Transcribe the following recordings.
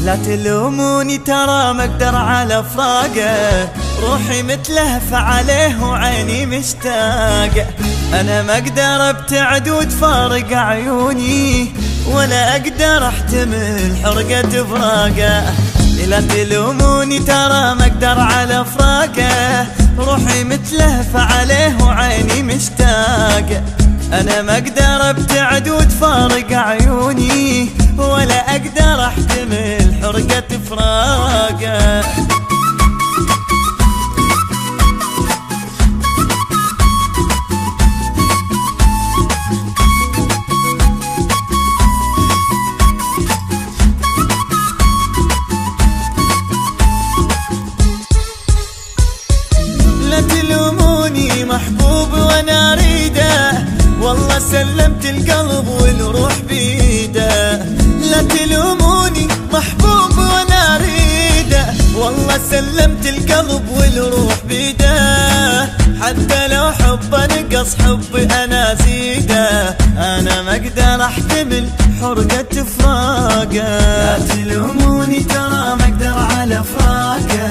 لا تلوموني ترى ما اقدر على فراقه، روحي متلهفة عليه وعيني مشتاقة. انا ما اقدر ابتعد وتفارق عيوني، ولا اقدر احتمل حرقة فراقه. لا تلوموني ترى ما اقدر على فراقه، روحي متلهفة عليه وعيني مشتاقة. انا ما اقدر ابتعد وتفارق عيوني، ولا اقدر احتمل حرقة فراقه. لا تلوموني محبوب وانا اريده، والله سلمت القلب والروح بيده. لا تلوموني محبوب وانا اريده، والله سلمت القلب والروح بيده. حتى لو حبه نقص حبي انا زيده، انا ما اقدر احتمل حرقة فراقه. لا تلوموني ترى ما اقدر على فراقه،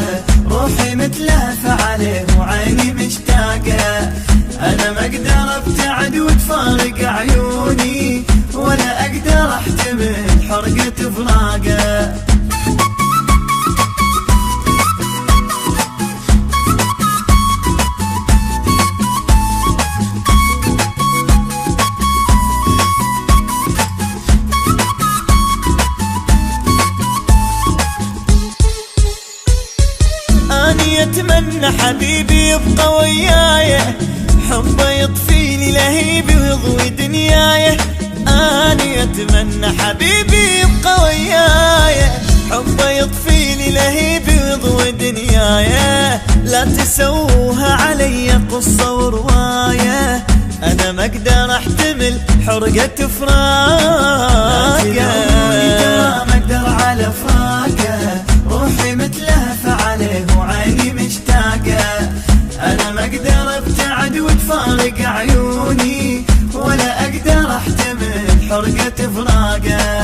روحي متلهفة عليه وعيني مشتاقة. انا ما اقدر ابتعد وتفارق عيوني، ولا اقدر احتمل حرقة فراقه. اني اتمنى حبيبي يبقى وياي، حبه يطفيني لهيبي ويضوي دنياي. اني اتمنى حبيبي يبقى وياي، حبه يطفيني لهيبي ويضوي دنياي. لا تسووها علي قصة ورواية، انا ما اقدر احتمل حرقة فراقه. ما اقدر على فراقه، روحي متلهفة عليه وعيني مشتاقة. انا ما اقدر ابتعد وتفارق عيوني، ولا اقدر احتمل حرقة فراقه.